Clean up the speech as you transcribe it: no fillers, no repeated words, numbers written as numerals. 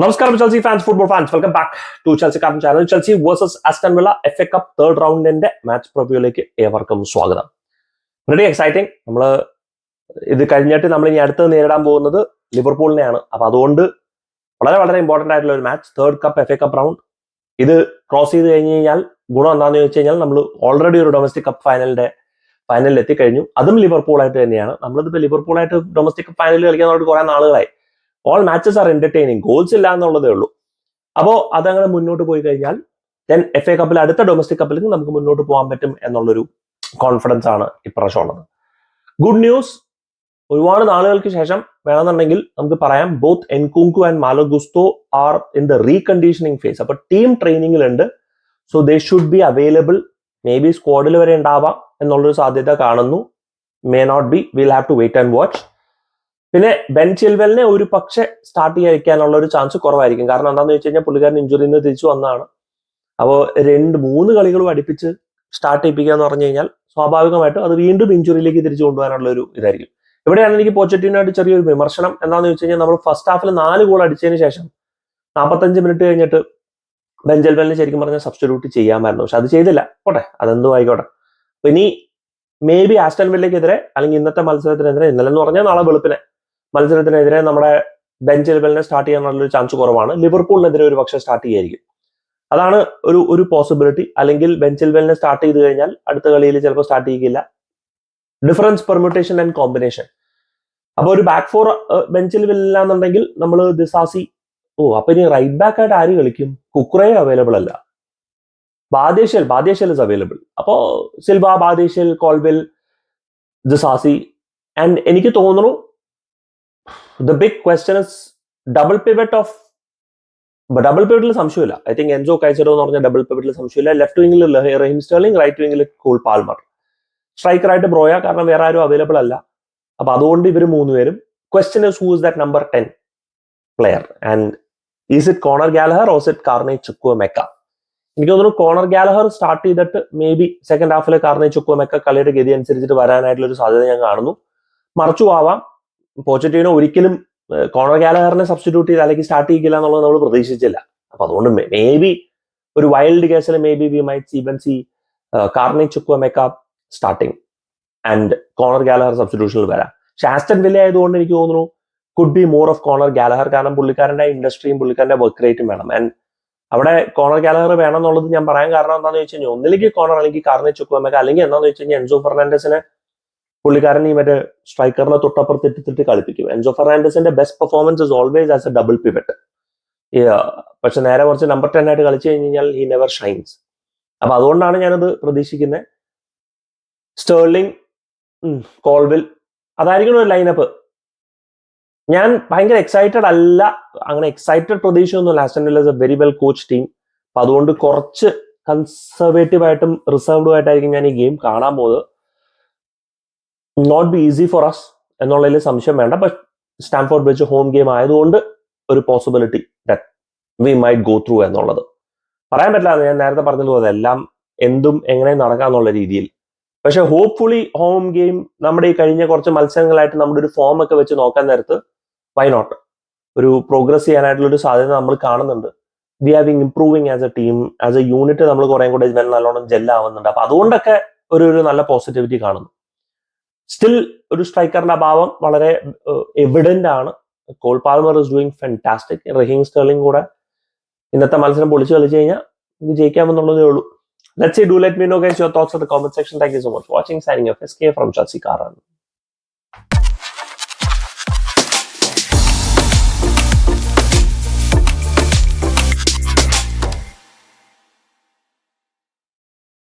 നമസ്കാരം Chelsea fans, football fans, welcome back to Chelsea carton channel. Chelsea versus Aston Villa FA cup third റൗണ്ടിന്റെ match പ്രിവ്യൂയിലേക്ക് ഏവർക്കും സ്വാഗതം. Very exciting. ഇത് കഴിഞ്ഞിട്ട് നമ്മൾ ഇനി അടുത്ത് നേരിടാൻ പോകുന്നത് ലിവർപൂളിനെയാണ്. അപ്പൊ അതുകൊണ്ട് വളരെ വളരെ ഇമ്പോർട്ടന്റ് ആയിട്ടുള്ള ഒരു match, third cup FA cup round. ഇത് ക്രോസ് ചെയ്ത് കഴിഞ്ഞ് കഴിഞ്ഞാൽ ഗുണം എന്താണെന്ന് ചോദിച്ചു കഴിഞ്ഞാൽ നമ്മൾ ഓൾറെഡി ഒരു ഡൊമസ്റ്റിക് കപ്പ് ഫൈനലിൽ എത്തിക്കഴിഞ്ഞു. അതും ലിവർപൂളായിട്ട് തന്നെയാണ്. നമ്മളിതിപ്പോൾ ലിവർപൂളായിട്ട് ഡൊമസ്റ്റിക് കപ്പ് ഫൈനലിൽ കളിക്കാൻ കുറെ നാളുകളായി. All matches are entertaining, goals ഇല്ല എന്നുള്ളതേ ഉള്ളൂ. അപ്പോൾ അതങ്ങനെ മുന്നോട്ട് പോയി കഴിഞ്ഞാൽ ദെൻ FA കപ്പിൽ അടുത്ത ഡൊമസ്റ്റിക് കപ്പിലേക്ക് നമുക്ക് മുന്നോട്ട് പോകാൻ പറ്റും എന്നുള്ളൊരു കോൺഫിഡൻസ് ആണ് ഇപ്രാവശ്യം ഉള്ളത്. ഗുഡ് ന്യൂസ്, ഒരുപാട് നാളുകൾക്ക് ശേഷം വേണമെന്നുണ്ടെങ്കിൽ നമുക്ക് പറയാം, both Nkunku and Malo Gusto are in the reconditioning phase. അപ്പൊ ടീം ട്രെയിനിങ്ങിലുണ്ട്. So they should be available. Maybe സ്ക്വാഡിൽ വരെ ഉണ്ടാവാം എന്നുള്ളൊരു സാധ്യത കാണുന്നു. May not be, will have to wait and watch. പിന്നെ ബെൻ ചിൽവെലിനെ ഒരു പക്ഷെ സ്റ്റാർട്ട് ചെയ്യാനുള്ള ഒരു ചാൻസ് കുറവായിരിക്കും. കാരണം എന്താണെന്ന് വെച്ച് കഴിഞ്ഞാൽ പുള്ളിക്കാരൻ ഇഞ്ചുറിയിൽ നിന്ന് തിരിച്ചു വന്നതാണ്. അപ്പോൾ 2-3 കളികളും അടുപ്പിച്ച് സ്റ്റാർട്ട് ചെയ്യിപ്പിക്കുക എന്ന് പറഞ്ഞു കഴിഞ്ഞാൽ സ്വാഭാവികമായിട്ടും അത് വീണ്ടും ഇഞ്ചുറിയിലേക്ക് തിരിച്ചു കൊണ്ടുപോകാനുള്ള ഒരു ഇതായിരിക്കും. ഇവിടെയാണ് എനിക്ക് പോച്ചറ്റിനോട് ചെറിയൊരു വിമർശനം. എന്താണെന്ന് വെച്ച് കഴിഞ്ഞാൽ നമ്മൾ ഫസ്റ്റ് ഹാഫിൽ 4 ഗോൾ അടിച്ചതിന് ശേഷം 45 മിനിറ്റ് കഴിഞ്ഞിട്ട് ബെൻ ചിൽവെലിനെ ശരിക്കും പറഞ്ഞാൽ സബ്സ്റ്റിറ്റ്യൂട്ട് ചെയ്യാമായിരുന്നു. പക്ഷെ അത് ചെയ്തില്ല. പോട്ടെ, അതെന്തും ആയിക്കോട്ടെ. അപ്പൊ ഇനി മേ ബി ആസ്റ്റൺ വില്ലയ്ക്കെതിരെ അല്ലെങ്കിൽ ഇന്നത്തെ മത്സരത്തിനെതിരെ, ഇന്നലെ എന്ന് പറഞ്ഞാൽ നാളെ വെളുപ്പിനെ മത്സരത്തിനെതിരെ നമ്മുടെ ബെൻ ചിൽവെലിനെ സ്റ്റാർട്ട് ചെയ്യാനുള്ളൊരു ചാൻസ് കുറവാണ്. ലിവർപൂളിനെതിരെ ഒരു പക്ഷേ സ്റ്റാർട്ട് ചെയ്യായിരിക്കും. അതാണ് ഒരു പോസിബിലിറ്റി. അല്ലെങ്കിൽ ബെൻ ചിൽവെലിനെ സ്റ്റാർട്ട് ചെയ്ത് കഴിഞ്ഞാൽ അടുത്ത കളിയിൽ ചിലപ്പോൾ സ്റ്റാർട്ട് ചെയ്യില്ല. Difference permutation and combination. അപ്പൊ ഒരു ബാക്ക് ഫോർ ബെൻ ചിൽവെൽ ഇല്ലാന്നുണ്ടെങ്കിൽ നമ്മൾ ദിസാസി. അപ്പൊ ഇനി റൈറ്റ് ബാക്ക് ആയിട്ട് ആര് കളിക്കും? കുക്രേ അവൈലബിൾ അല്ല. Badiashile is available. അപ്പോ Silva, Badiashile, Colwill, Disasi. And എനിക്ക് തോന്നുന്നു the big question is double pivotil സംശയമില്ല. ഐ തിങ്ക് എൻസോ കൈസഡോ എന്ന് പറഞ്ഞ ഡബിൾ പിവറ്റിൽ സംശയമില്ല. ലെഫ്റ്റ് വിംഗിൽ റഹീം സ്റ്റെർലിംഗ്, റൈറ്റ് വിംഗിൽ കോൾ പാൽമർ, സ്ട്രൈക്കറായിട്ട് ബ്രോയ, കാരണം വേറെ ആരും അവൈലബിൾ അല്ല. അപ്പൊ അതുകൊണ്ട് ഇവർ 3 പേരും. Question is who is that number 10 player and is it Conor Gallagher or is it Carney Chukwuemeka? എനിക്ക് തോന്നുന്നു കോണർ ഗാലഹർ സ്റ്റാർട്ട് ചെയ്തിട്ട് മേ ബി സെക്കൻഡ് ഹാഫിൽ കാർണെ ചുക്വമെക്ക കളിയുടെ ഗതി അനുസരിച്ചിട്ട് വരാനായിട്ടുള്ള ഒരു സാധ്യത ഞാൻ കാണുന്നു. മറിച്ചു ആവാം. പോച്ചറ്റിനോ ഒരിക്കലും കോണർ ഗാലഹറിനെ സബ്സ്റ്റിറ്റ്യൂട്ട് ചെയ്ത് അല്ലെങ്കിൽ സ്റ്റാർട്ട് ചെയ്യില്ല എന്നുള്ളത് നമ്മൾ പ്രതീക്ഷിച്ചില്ല. അപ്പൊ അതുകൊണ്ട് മേ ബി ഒരു വൈൽഡ് കേസിൽ maybe we might see Carney Chukwuemeka starting and Conor Gallagher സബ്സ്റ്റിറ്റ്യൂഷനിൽ വരാം. പക്ഷെ ആസ്റ്റൺ വില്ല ആയതുകൊണ്ട് എനിക്ക് തോന്നുന്നു could be more of Conor Gallagher. കാരണം പുള്ളിക്കാരന്റെ ഇൻഡസ്ട്രിയും പുള്ളിക്കാരന്റെ വർക്ക് റേറ്റും വേണം. ആൻഡ് അവിടെ കോണർ ഗാലഹർ വേണം എന്നുള്ളത് ഞാൻ പറയാൻ കാരണം എന്താണെന്ന് വെച്ച് കഴിഞ്ഞാൽ ഒന്നിലേക്ക് കോണർ, അല്ലെങ്കിൽ കാർണെ ചുക്വമെക്ക, അല്ലെങ്കിൽ എന്താണെന്ന് വെച്ച് കഴിഞ്ഞാൽ എൻസോ ഫെർണാണ്ടസിനെ പുള്ളിക്കാരൻ ഈ മറ്റേ സ്ട്രൈക്കറിനെ തൊട്ടപ്പുറത്ത് ഇട്ടിട്ട് കളിപ്പിക്കും. എൻസോ ഫെർണാണ്ടസിന്റെ best performance is always as a double pivot. പക്ഷെ നേരെ കുറച്ച് നമ്പർ 10 ആയിട്ട് കളിച്ചു കഴിഞ്ഞാൽ ഹി നെവർ ഷൈൻസ്. അപ്പൊ അതുകൊണ്ടാണ് ഞാനത് പ്രതീക്ഷിക്കുന്നത്. സ്റ്റേർലിംഗ്, കോൾവിൽ, അതായിരിക്കണം ഒരു ലൈനപ്പ്. ഞാൻ ഭയങ്കര എക്സൈറ്റഡ് അല്ല, അങ്ങനെ എക്സൈറ്റഡ് പ്രതീക്ഷയൊന്നുമില്ല. Aston Villa is a very well coach team. അപ്പൊ അതുകൊണ്ട് കുറച്ച് കൺസർവേറ്റീവ് ആയിട്ടും റിസർവ്ഡ് ആയിട്ടായിരിക്കും ഞാൻ ഈ ഗെയിം കാണാൻ പോകുന്നത്. Not be easy for us എന്നുള്ളതിൽ സംശയം വേണ്ട. But Stamford Bridge home game ആയതുകൊണ്ട് ഒരു possibility that we might go through എന്നുള്ളത് പറയാൻ പറ്റില്ല. ഞാൻ നേരത്തെ പറഞ്ഞതുപോലെ എല്ലാം എന്തും എങ്ങനെ നടക്കാന്നുള്ള രീതിയിൽ. പക്ഷെ ഹോപ്പ്ഫുള്ളി ഹോം ഗെയിം നമ്മുടെ ഈ കഴിഞ്ഞ കുറച്ച് മത്സരങ്ങളായിട്ട് നമ്മുടെ ഒരു ഫോം ഒക്കെ വെച്ച് നോക്കാൻ നേരത്ത് വൈ നോട്ട് ഒരു പ്രോഗ്രസ് ചെയ്യാനായിട്ടുള്ള ഒരു സാധ്യത നമ്മൾ കാണുന്നുണ്ട്. We have been improving as A team, as A unit നമ്മൾ കുറേ കൂടെ നല്ലോണം ജെല്ലാവുന്നുണ്ട്. അപ്പൊ അതുകൊണ്ടൊക്കെ ഒരു നല്ല പോസിറ്റിവിറ്റി കാണുന്നു. സ്റ്റിൽ ഒരു സ്ട്രൈക്കറിന്റെ അഭാവം വളരെ എവിഡന്റ് ആണ്. Cole Palmer is doing fantastic. Raheem Sterling കൂടെ ഇന്നത്തെ മത്സരം പൊളിച്ച് കളിച്ചു കഴിഞ്ഞാൽ നമുക്ക് ജയിക്കാമെന്നുള്ളതേ ഉള്ളൂ. Let's say, do let me know guys your thoughts in the comment section. Thank you so much for watching. Signing off, SK from Chelsea Karan.